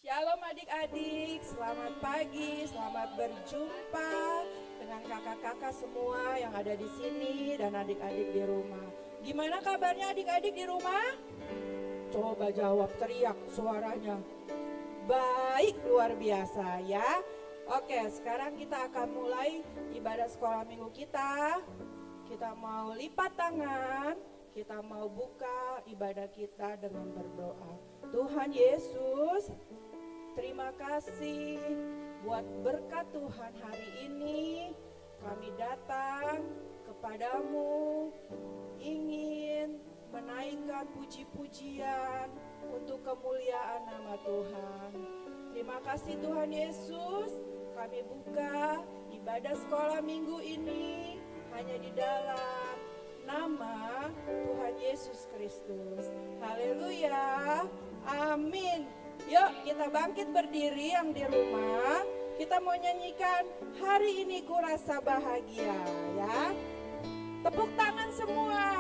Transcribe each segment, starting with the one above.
Shalom adik-adik, selamat pagi, selamat berjumpa dengan kakak-kakak semua yang ada di sini dan adik-adik di rumah. Gimana kabarnya adik-adik di rumah? Coba jawab, teriak suaranya. Baik, luar biasa ya. Oke, sekarang kita akan mulai ibadah sekolah minggu kita. Kita mau lipat tangan, kita mau buka ibadah kita dengan berdoa. Tuhan Yesus, terima kasih buat berkat Tuhan hari ini. Kami datang kepadamu ingin menaikkan puji-pujian untuk kemuliaan nama Tuhan. Terima kasih Tuhan Yesus, kami buka ibadah sekolah minggu ini hanya di dalam nama Tuhan Yesus Kristus. Haleluya, amin. Yuk kita bangkit berdiri yang di rumah. Kita mau nyanyikan hari ini ku rasa bahagia ya. Tepuk tangan semua.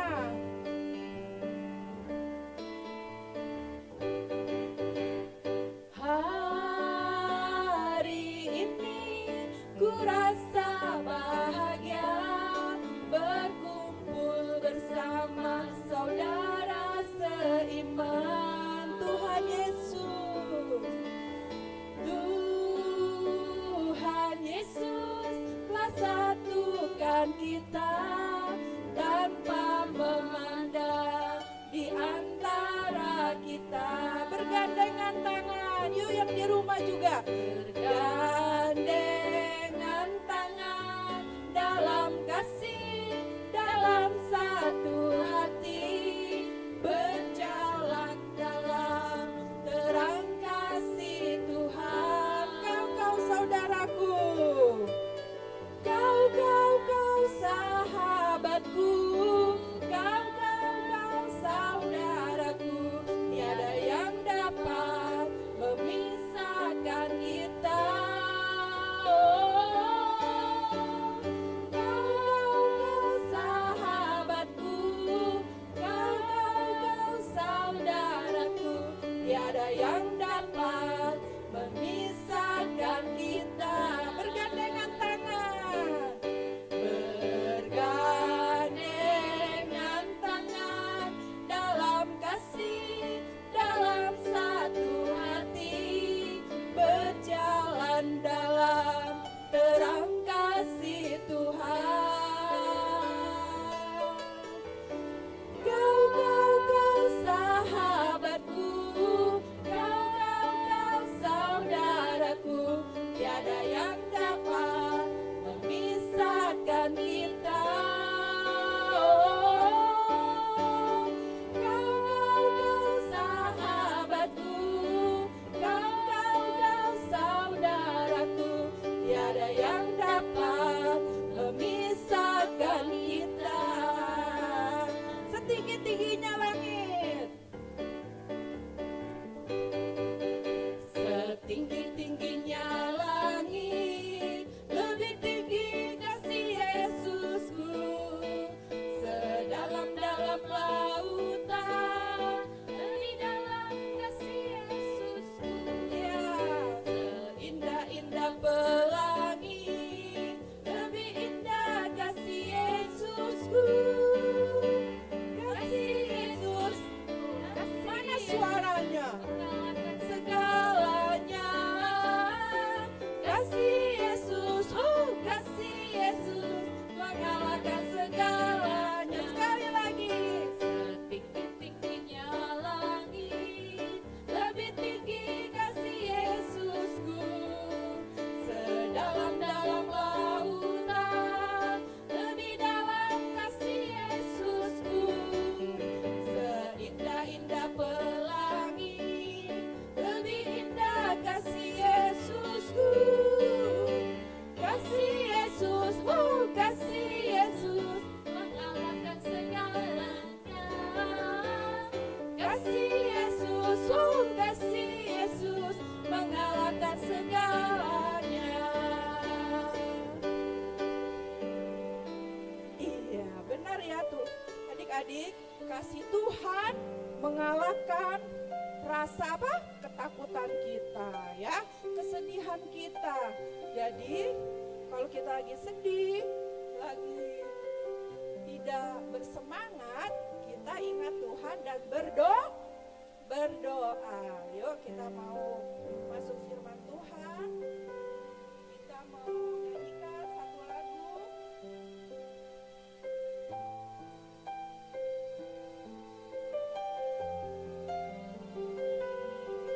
Hari ini ku rasa bahagia berkumpul bersama saudara seiman. Tuhan Yesus, Tuhan Yesus telah satukan kita tanpa memandang di antara kita. Bergandengan tangan, yuk yang di rumah juga. Bergandengan tangan dalam kasih, dalam satu hati, berjalan dalam terang kasih Tuhan. Kau saudaraku, kau sahabatku, kau saudaraku, tiada yang dapat memisahkan kita. Kau sahabatku, kau saudaraku, tiada yang dapat memisahkan kita. Bergandengan tangan, bergandengan tangan dalam kasih, dalam satu hati, berjalan dalam terang kasih Tuhan. Kau sahabatku, kau saudaraku, tiada yang dapat memisahkan kita. Kau sahabatku, kau saudaraku, tiada yang dapat memisahkan kita. Setinggi-tingginya langit, setinggi-tingginya langit, lebih tinggi kasih Yesusku. Sedalam-dalam lautan, lebih dalam kasih Yesusku. Ya, seindah-indah pelangi, lebih indah kasih Yesusku. Kasih Yesus, mana suaranya? Segalanya, kasih Yesus, kasih Yesus, mengalahkan segalanya. Sekali lagi, setinggi-tingginya langit, lebih tinggi kasih Yesusku. Sedalam-dalam lautan, lebih dalam kasih Yesusku. Seindah-indah pelangi, lebih indah kasih Yesusku. Kasih Yesus, kasih Yesus, mengalahkan segalanya. Kasih Yesus, kasih Yesus, mengalahkan segalanya. Iya, benar ya tuh adik-adik, kasih Tuhan mengalahkan rasa apa? ketakutan kita, ya, kesedihan kita. Jadi kalau kita lagi sedih, lagi tidak bersemangat, kita ingat Tuhan dan berdoa. Yuk kita mau masuk firman Tuhan. Kita mau nyanyikan satu lagu.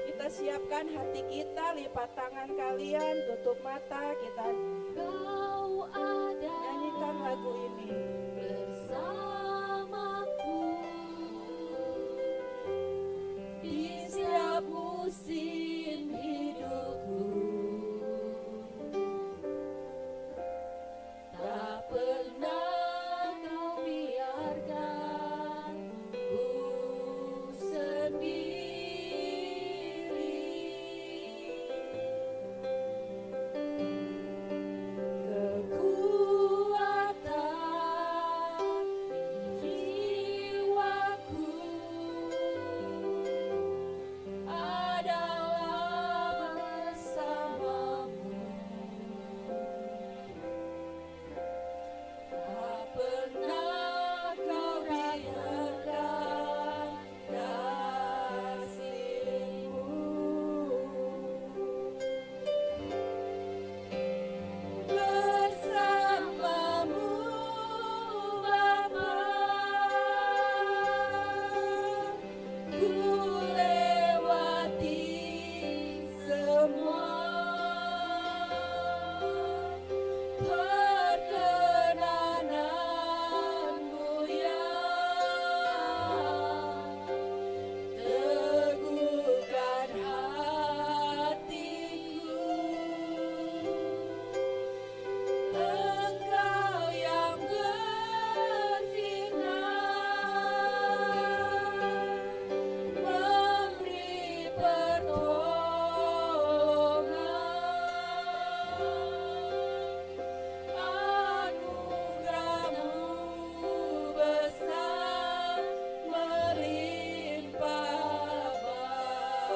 Kita siapkan hati kita, lipat tangan kalian, tutup mata, kita nyanyikan lagu ini. Bersamaku di setiap musim hidupku, tak pernah kau biarkan ku sendiri. Kekuatan jiwaku adalah bersamamu, tak pernah kau biarkan kasih-Mu. Bersamamu Bapa, ku lewati semua perkenananmu, ya teguhkan hatiku. Engkau yang berfirman, memberi pertolongan, anugerah-Mu besar melimpah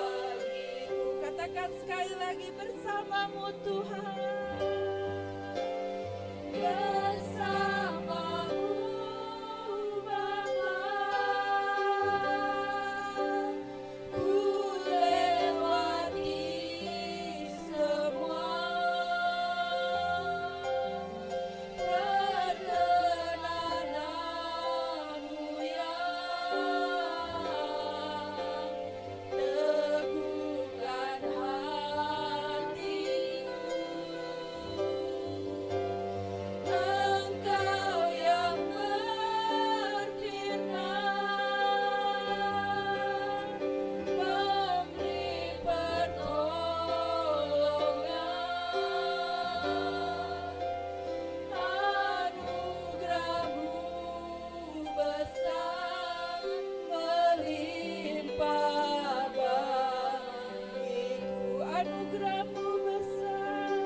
bagiku. Katakan sekali lagi, bersamamu Tuhan. Bersamamu Bapa, ku lewati semua perkenananmu, ya teguhkan hatiku. Engkau yang berfirman, memberi pertolongan, anugerah-Mu besar melimpah bagiku. Anugerah-Mu besar.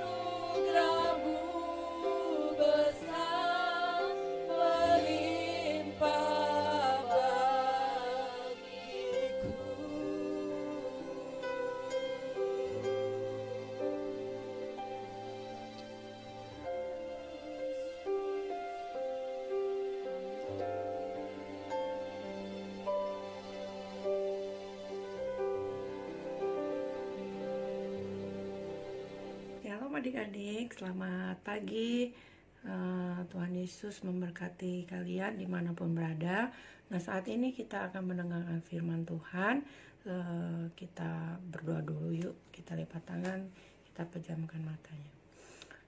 Anugerah-Mu besar melimpah bagiku. Shalom adik-adik, selamat pagi. Tuhan Yesus memberkati kalian dimanapun berada. Nah, saat ini kita akan mendengarkan firman Tuhan. Kita berdoa dulu yuk. Kita lipat tangan, kita pejamkan matanya.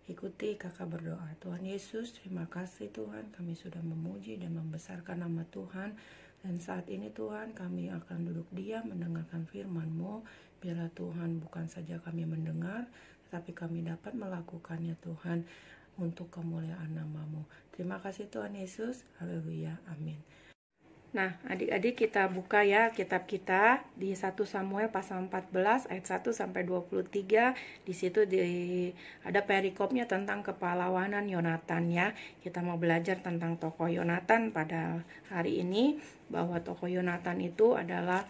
Ikuti kakak berdoa. Tuhan Yesus, terima kasih Tuhan, kami sudah memuji dan membesarkan nama Tuhan. Dan saat ini Tuhan, kami akan duduk diam mendengarkan firman-Mu. Biarlah Tuhan, bukan saja kami mendengar, tetapi kami dapat melakukannya Tuhan, untuk kemuliaan nama-Mu. Terima kasih Tuhan Yesus. Haleluya. Amin. Nah, adik-adik kita buka ya kitab kita di 1 Samuel pasal 14 ayat 1 sampai 23. Di situ ada perikopnya tentang kepahlawanan Yonatan ya. Kita mau belajar tentang tokoh Yonatan pada hari ini, bahwa tokoh Yonatan itu adalah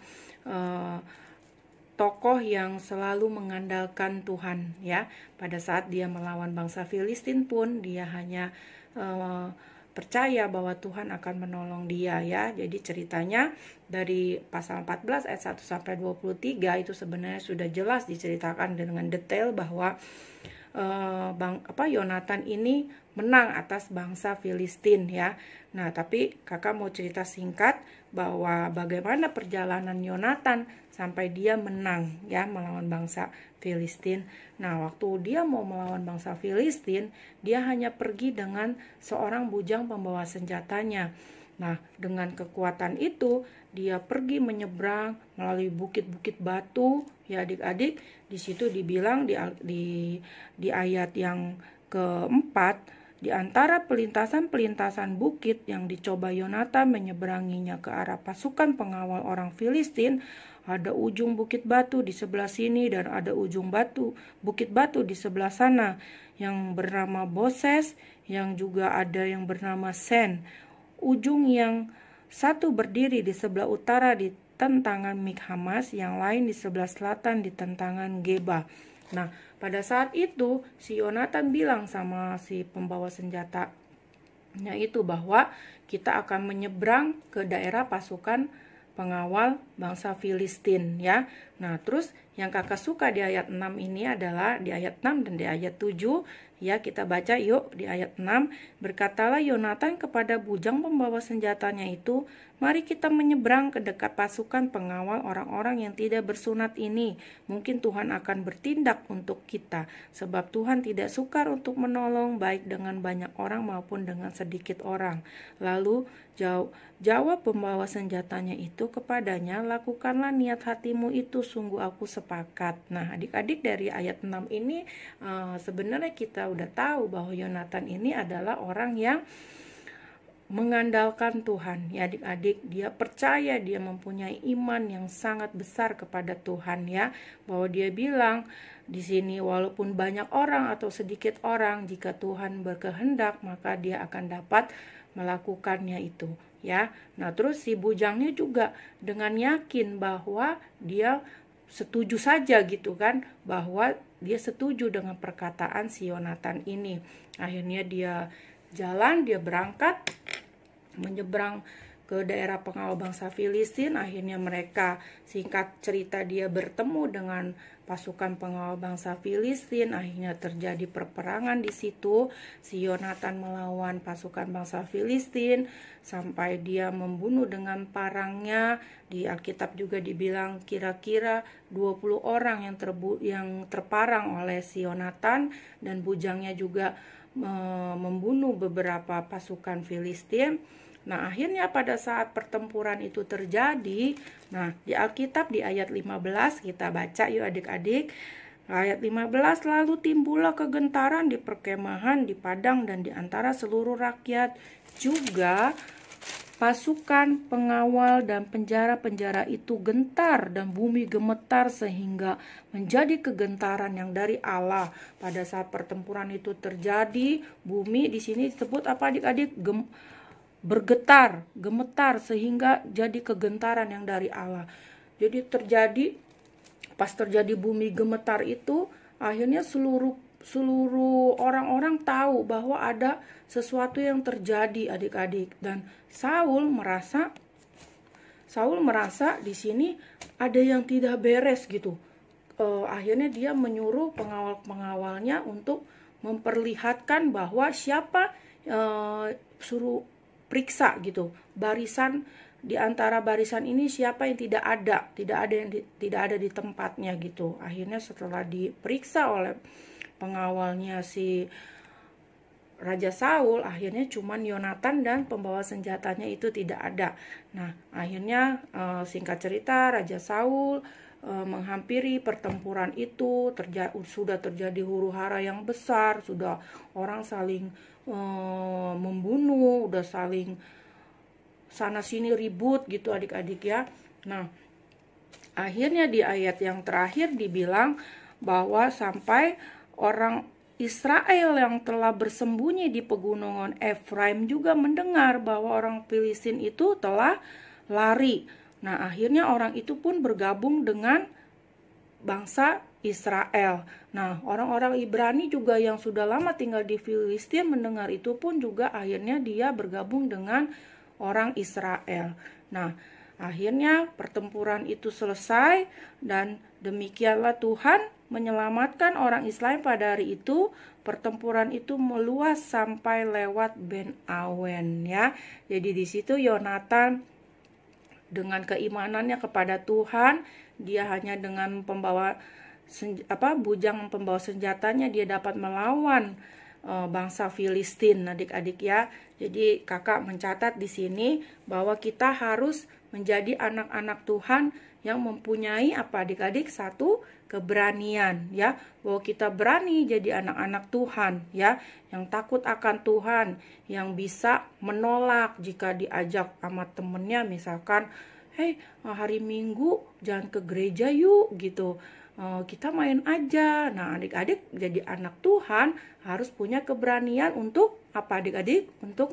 tokoh yang selalu mengandalkan Tuhan ya. Pada saat dia melawan bangsa Filistin pun dia hanya percaya bahwa Tuhan akan menolong dia ya. Jadi ceritanya dari pasal 14 ayat 1 sampai 23 itu sebenarnya sudah jelas diceritakan dengan detail bahwa Yonatan ini menang atas bangsa Filistin ya. Nah, tapi kakak mau cerita singkat bahwa bagaimana perjalanan Yonatan sampai dia menang ya melawan bangsa Filistin. Nah, waktu dia mau melawan bangsa Filistin, dia hanya pergi dengan seorang bujang pembawa senjatanya. Nah, dengan kekuatan itu dia pergi menyeberang melalui bukit-bukit batu ya adik-adik. Di situ dibilang di ayat yang keempat, di antara pelintasan-pelintasan bukit yang dicoba Yonatan menyeberanginya ke arah pasukan pengawal orang Filistin, ada ujung bukit batu di sebelah sini dan ada ujung bukit batu di sebelah sana yang bernama Boses, yang juga ada yang bernama Sen. Ujung yang satu berdiri di sebelah utara di tentangan Mikhamas, yang lain di sebelah selatan di tentangan Geba. Nah, pada saat itu si Yonatan bilang sama si pembawa senjatanya itu bahwa kita akan menyeberang ke daerah pasukan pengawal bangsa Filistin ya. Nah, terus yang kakak suka di ayat 6 ini adalah di ayat 6 dan di ayat 7 ya, kita baca yuk. Di ayat 6, berkatalah Yonatan kepada bujang pembawa senjatanya itu, mari kita menyeberang ke dekat pasukan pengawal orang-orang yang tidak bersunat ini. Mungkin Tuhan akan bertindak untuk kita, sebab Tuhan tidak sukar untuk menolong baik dengan banyak orang maupun dengan sedikit orang. Lalu jawab pembawa senjatanya itu kepadanya, lakukanlah niat hatimu itu, sungguh aku sepakat. Nah, adik-adik, dari ayat 6 ini sebenarnya kita udah tahu bahwa Yonatan ini adalah orang yang mengandalkan Tuhan ya adik-adik. Dia percaya, dia mempunyai iman yang sangat besar kepada Tuhan ya, bahwa dia bilang di sini, walaupun banyak orang atau sedikit orang, jika Tuhan berkehendak maka dia akan dapat melakukannya itu ya. Nah, terus si bujangnya juga dengan yakin bahwa dia setuju saja gitu kan, bahwa dia setuju dengan perkataan si Yonatan ini. Akhirnya dia jalan, dia berangkat menyeberang ke daerah pengawal bangsa Filistin. Akhirnya mereka, singkat cerita, dia bertemu dengan pasukan pengawal bangsa Filistin. Akhirnya terjadi peperangan di situ. Si Yonatan melawan pasukan bangsa Filistin sampai dia membunuh dengan parangnya. Di Alkitab juga dibilang kira-kira 20 orang yang terparang oleh si Yonatan, dan bujangnya juga membunuh beberapa pasukan Filistin. Nah, akhirnya pada saat pertempuran itu terjadi, nah di Alkitab di ayat 15 kita baca yuk adik-adik. Ayat 15, lalu timbullah kegentaran di perkemahan, di padang, dan di antara seluruh rakyat. Juga pasukan pengawal dan penjara-penjara itu gentar dan bumi gemetar, sehingga menjadi kegentaran yang dari Allah. Pada saat pertempuran itu terjadi, bumi di sini disebut apa adik-adik? Bergetar, gemetar, sehingga jadi kegentaran yang dari Allah. Jadi pas terjadi bumi gemetar itu, akhirnya seluruh orang-orang tahu bahwa ada sesuatu yang terjadi adik-adik, dan Saul merasa di sini ada yang tidak beres gitu. Akhirnya dia menyuruh pengawal-pengawalnya untuk memperlihatkan bahwa siapa, suruh periksa gitu barisan, di antara barisan ini siapa yang tidak ada yang tidak ada di tempatnya gitu. Akhirnya setelah diperiksa oleh pengawalnya si Raja Saul, akhirnya cuman Yonatan dan pembawa senjatanya itu tidak ada. Nah, akhirnya singkat cerita, Raja Saul menghampiri pertempuran itu, sudah terjadi huru-hara yang besar, sudah orang saling membunuh, udah saling sana sini ribut gitu adik-adik ya. Nah, akhirnya di ayat yang terakhir dibilang bahwa sampai orang Israel yang telah bersembunyi di pegunungan Efraim juga mendengar bahwa orang Filistin itu telah lari. Nah, akhirnya orang itu pun bergabung dengan bangsa Israel. Nah, orang-orang Ibrani juga yang sudah lama tinggal di Filistin mendengar itu pun juga akhirnya dia bergabung dengan orang Israel. Nah, akhirnya pertempuran itu selesai dan demikianlah Tuhan menyelamatkan orang Israel pada hari itu. Pertempuran itu meluas sampai lewat Ben Awen ya. Jadi di situ Yonatan dengan keimanannya kepada Tuhan, dia hanya dengan bujang pembawa senjatanya dia dapat melawan bangsa Filistin, adik-adik ya. Jadi kakak mencatat di sini bahwa kita harus menjadi anak-anak Tuhan yang mempunyai adik-adik satu keberanian ya, bahwa kita berani jadi anak-anak Tuhan ya, yang takut akan Tuhan, yang bisa menolak jika diajak sama temennya, misalkan hey hari Minggu jangan ke gereja yuk gitu, kita main aja. Nah, adik-adik jadi anak Tuhan harus punya keberanian untuk adik-adik untuk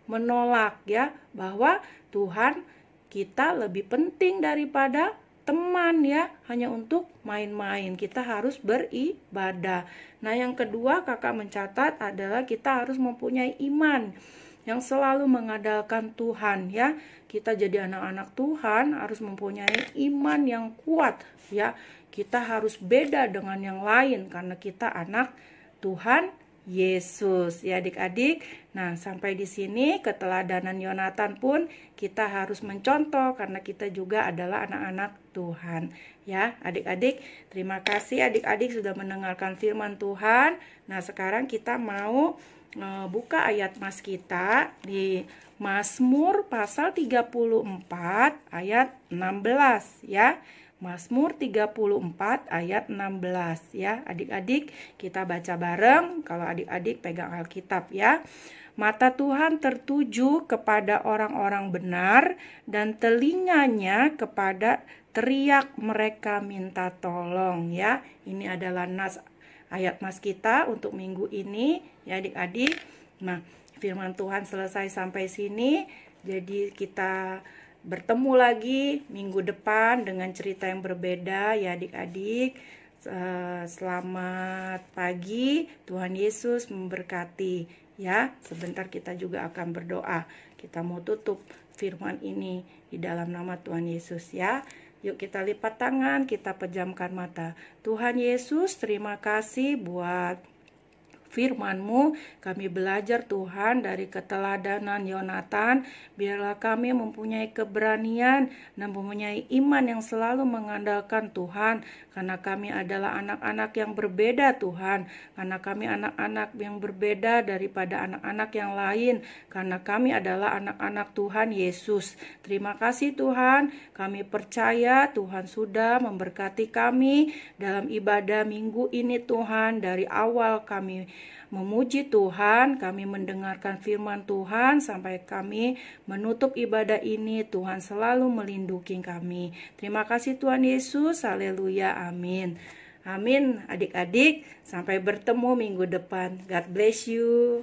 menolak ya, bahwa Tuhan kita lebih penting daripada teman ya, hanya untuk main-main. Kita harus beribadah. Nah, yang kedua kakak mencatat adalah kita harus mempunyai iman yang selalu mengandalkan Tuhan ya. Kita jadi anak-anak Tuhan harus mempunyai iman yang kuat ya. Kita harus beda dengan yang lain karena kita anak Tuhan Yesus ya adik-adik. Nah, sampai di sini keteladanan Yonatan pun kita harus mencontoh karena kita juga adalah anak-anak Tuhan ya adik-adik. Terima kasih adik-adik sudah mendengarkan firman Tuhan. Nah, sekarang kita mau buka ayat mas kita di Mazmur pasal 34 ayat 16 ya. Mazmur 34 ayat 16 ya. Adik-adik kita baca bareng kalau adik-adik pegang Alkitab ya. Mata Tuhan tertuju kepada orang-orang benar dan telinganya kepada teriak mereka minta tolong ya. Ini adalah ayat mas kita untuk minggu ini ya adik-adik. Nah, firman Tuhan selesai sampai sini. Jadi kita bertemu lagi minggu depan dengan cerita yang berbeda ya adik-adik. Selamat pagi, Tuhan Yesus memberkati ya. Sebentar kita juga akan berdoa. Kita mau tutup firman ini di dalam nama Tuhan Yesus ya. Yuk kita lipat tangan, kita pejamkan mata. Tuhan Yesus, terima kasih buat firman-Mu. Kami belajar Tuhan dari keteladanan Yonatan. Biarlah kami mempunyai keberanian dan mempunyai iman yang selalu mengandalkan Tuhan. Karena kami adalah anak-anak yang berbeda Tuhan. Karena kami anak-anak yang berbeda daripada anak-anak yang lain. Karena kami adalah anak-anak Tuhan Yesus. Terima kasih Tuhan. Kami percaya Tuhan sudah memberkati kami dalam ibadah minggu ini Tuhan. Dari awal kami memuji Tuhan, kami mendengarkan firman Tuhan sampai kami menutup ibadah ini. Tuhan selalu melindungi kami. Terima kasih Tuhan Yesus. Haleluya. Amin. Amin adik-adik. Sampai bertemu minggu depan. God bless you.